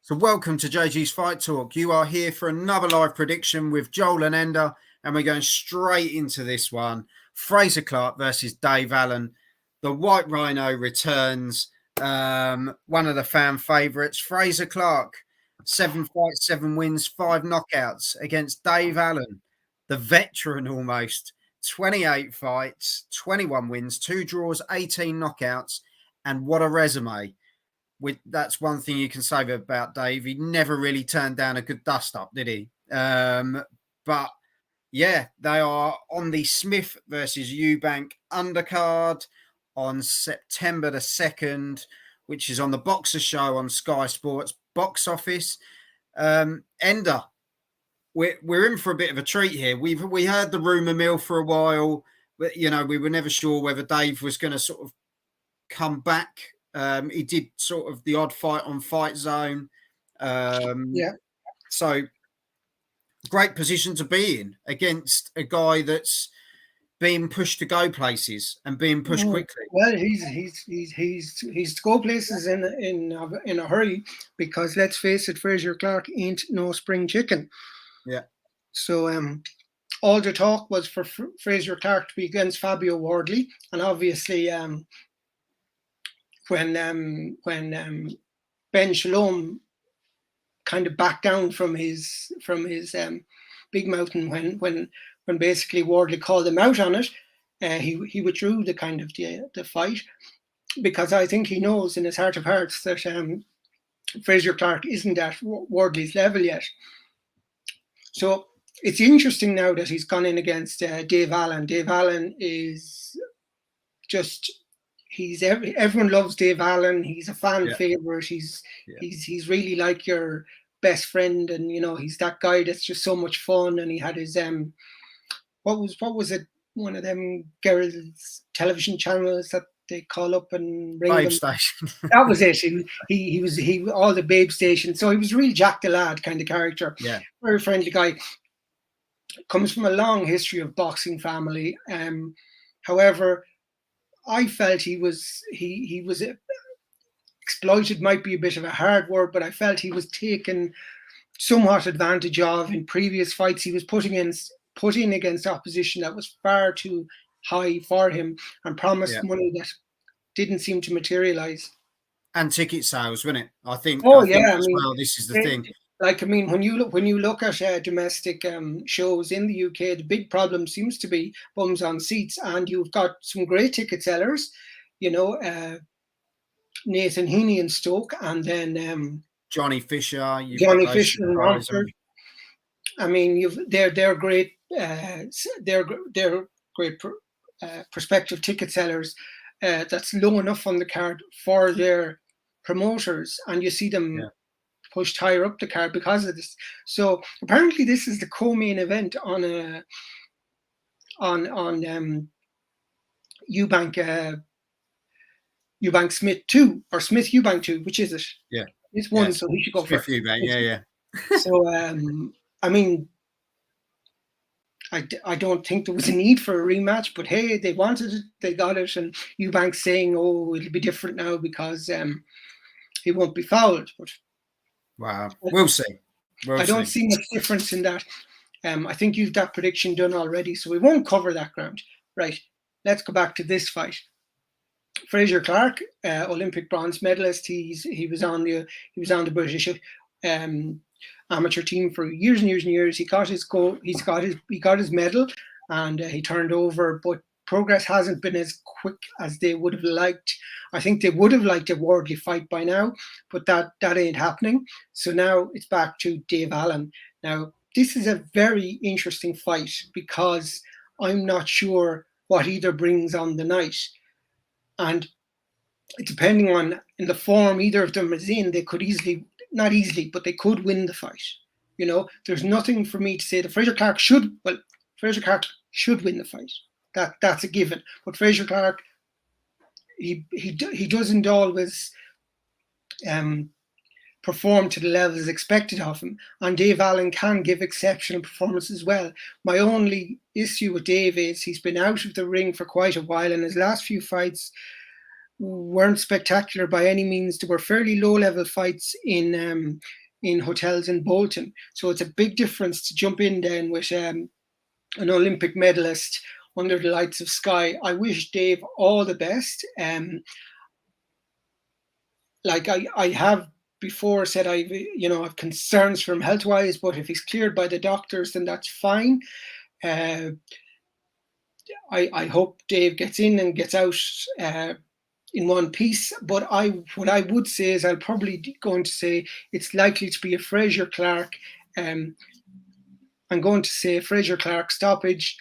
So welcome to JG's Fight Talk. You are here for another live prediction with Joel and Ender, and we're going straight into this one. Frazer Clarke versus Dave Allen. The White Rhino returns. One of the fan favourites, Frazer Clarke. 7 fights, 7 wins, 5 knockouts against Dave Allen, the veteran almost. 28 fights, 21 wins, 2 draws, 18 knockouts, and what a resume. That's one thing you can say about Dave. He never really turned down a good dust up, did he? But yeah, they are on the Smith versus Eubank undercard on September the 2nd, which is on the Boxer Show on Sky Sports Box Office. Ender, we're in for a bit of a treat here. We heard the rumour mill for a while, but we were never sure whether Dave was going to sort of come back. He did sort of the odd fight on Fight Zone. So great position to be in against a guy that's being pushed to go places and being pushed quickly. Well, he's to go places in a hurry, because let's face it, Frazer Clarke ain't no spring chicken. Yeah. So all the talk was for Frazer Clarke to be against Fabio Wardley, and obviously when Ben Shalom kind of backed down from his big mountain when basically Wardley called him out on it, he withdrew the kind of the fight, because I think he knows in his heart of hearts that Frazer Clarke isn't at Wardley's level yet. So it's interesting now that he's gone in against Dave Allen. Dave Allen is just... everyone loves Dave Allen. He's a fan favorite. He's really like your best friend, and he's that guy that's just so much fun. And he had his what was it? One of them girls' television channels that they call up and ring Babe them. Station. That was it. He was all the Babe Station. So he was really Jack the Lad kind of character. Yeah, very friendly guy. Comes from a long history of boxing family. However, I felt he was exploited, might be a bit of a hard word, but I felt he was taken somewhat advantage of in previous fights. He was put in against opposition that was far too high for him and promised money that didn't seem to materialize. And ticket sales, wasn't it? I think. This is the thing. Like, I mean, when you look at domestic shows in the UK, the big problem seems to be bums on seats, and you've got some great ticket sellers, Nathan Heaney in Stoke, and then Johnny Fisher. Johnny Fisher in Romford. I mean, they're great. They're great prospective ticket sellers. That's low enough on the card for their promoters, and you see them. Yeah. Pushed higher up the card because of this. So apparently this is the co-main event on Eubank Smith 2 or Smith Eubank 2, which is it? Yeah, it's one, so he should go Smith first. Eubank, yeah. So I mean, I don't think there was a need for a rematch, but hey, they wanted it, they got it, and Eubank saying, "Oh, it'll be different now because he won't be fouled." But wow, we'll see. I don't see much difference in that. I think you've that prediction done already, so we won't cover that ground. Right, let's go back to this fight. Frazer Clarke, Olympic bronze medalist. He was on the British amateur team for years and years and years. He got his goal. He got his medal, and he turned over, but progress hasn't been as quick as they would have liked. I think they would have liked a Wardley fight by now, but that ain't happening. So now it's back to Dave Allen. Now, this is a very interesting fight because I'm not sure what either brings on the night. And depending on in the form either of them is in, they could not easily, but they could win the fight. There's nothing for me to say that Frazer Clarke should win the fight. That's a given. But Frazer Clarke, he doesn't always perform to the levels expected of him. And Dave Allen can give exceptional performance as well. My only issue with Dave is he's been out of the ring for quite a while, and his last few fights weren't spectacular by any means. They were fairly low-level fights in hotels in Bolton. So it's a big difference to jump in then with an Olympic medalist under the lights of Sky. I wish Dave all the best. Like I have before said, I've concerns from health wise, but if he's cleared by the doctors, then that's fine. I hope Dave gets in and gets out in one piece. But what I would say is I'll probably going to say it's likely to be a Frazer Clarke. I'm going to say Frazer Clarke stoppage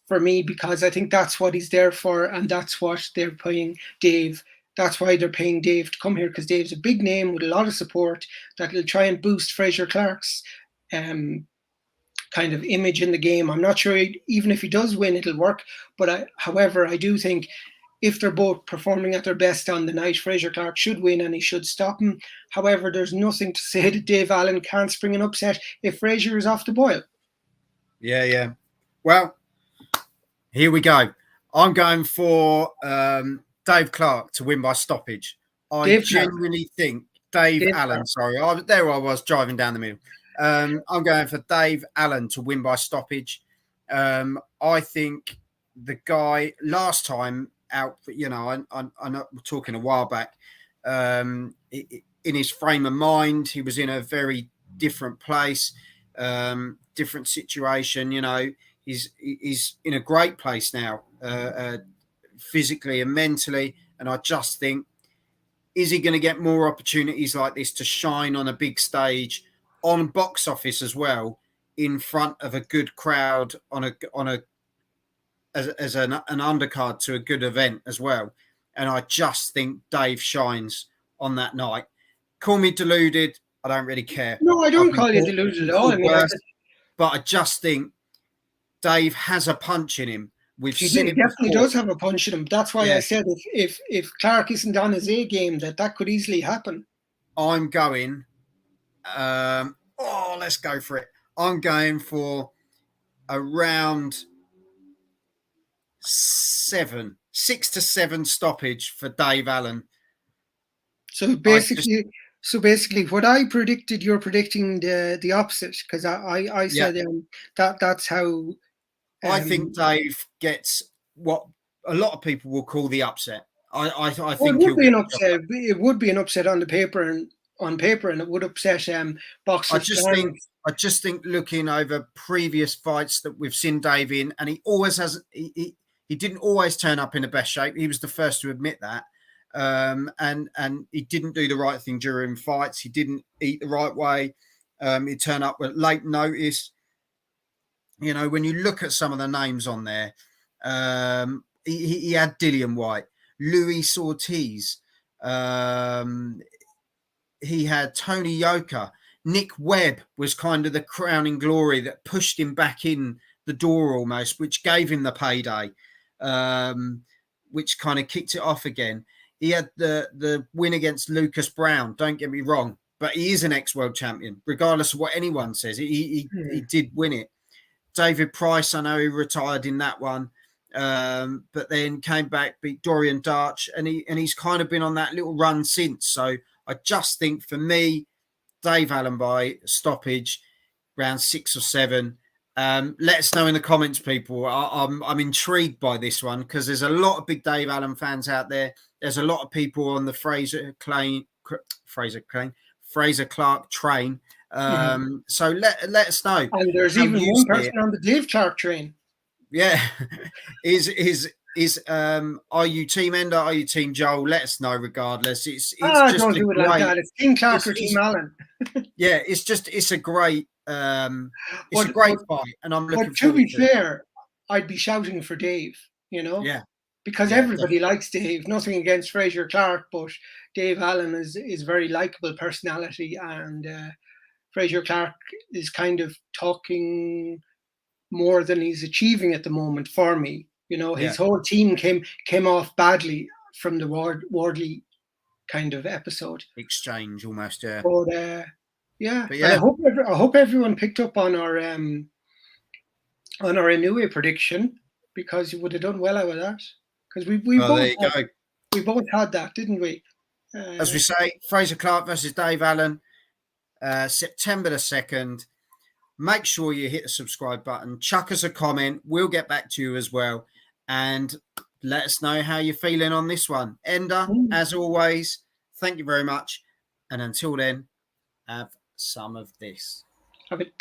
for me, because I think that's what he's there for, and that's what they're paying Dave. That's why they're paying Dave to come here, because Dave's a big name with a lot of support that will try and boost Frazer Clarke's kind of image in the game. I'm not sure even if he does win, it'll work. But however, I do think if they're both performing at their best on the night, Frazer Clarke should win and he should stop him. However, there's nothing to say that Dave Allen can't spring an upset if Frazer is off the boil. Yeah. Well, here we go. I'm going for Dave Clarke to win by stoppage. I genuinely think Dave Allen. Clarke. Sorry, I was driving down the middle. I'm going for Dave Allen to win by stoppage. I think the guy last time out, I'm talking a while back, in his frame of mind, he was in a very different place, different situation. He's in a great place now, physically and mentally. And I just think, is he going to get more opportunities like this to shine on a big stage, on box office as well, in front of a good crowd, as an undercard to a good event as well? And I just think Dave shines on that night. Call me deluded. I don't really care. No, I don't call you deluded at all. But I just think Dave has a punch in him. He definitely does have a punch in him. That's why I said if Clarke isn't on his A game, that could easily happen. I'm going. Let's go for it. I'm going for around 6 to 7 stoppage for Dave Allen. So basically, what I predicted, you're predicting the opposite, because I said that's how. I think Dave gets what a lot of people will call the upset. I think it would be an upset. It would be an upset on paper, and it would upset boxers. I just think looking over previous fights that we've seen Dave in, and he always has. He didn't always turn up in the best shape. He was the first to admit that. And he didn't do the right thing during fights. He didn't eat the right way. He turned up with late notice. When you look at some of the names on there, he had Dillian White, Luis Ortiz. He had Tony Yoka. Nick Webb was kind of the crowning glory that pushed him back in the door almost, which gave him the payday, which kind of kicked it off again. He had the win against Lucas Brown, don't get me wrong, but he is an ex-world champion, regardless of what anyone says. He did win it. David Price, I know he retired in that one, but then came back, beat Dorian Darch, and he's kind of been on that little run since. So I just think, for me, Dave Allen by stoppage, round 6 or 7. Let us know in the comments, people. I'm intrigued by this one, because there's a lot of big Dave Allen fans out there. There's a lot of people on the Frazer Clarke train. So let us know. And there's even one person on the Dave Clarke train. Yeah. Are you team Ender? Are you team Joel? Let us know regardless. It's just don't do it like that. It's Team Clarke or Team Allen. Yeah, it's a great a great fight, and I'm looking forward to it. To be fair, I'd be shouting for Dave, Yeah. Because everybody likes Dave. Nothing against Frazer Clarke, but Dave Allen is very likable personality, and Frazer Clarke is kind of talking more than he's achieving at the moment for me. His whole team came off badly from the Wardley kind of episode. Exchange almost, yeah. But I hope everyone picked up on our Inoue prediction, because you would have done well out of that. Because we We both had that, didn't we? As we say, Frazer Clarke versus Dave Allen, September the 2nd. Make sure you hit the subscribe button. Chuck us a comment. We'll get back to you as well. And let us know how you're feeling on this one. Ender, as always, thank you very much. And until then, have some of this. Have it.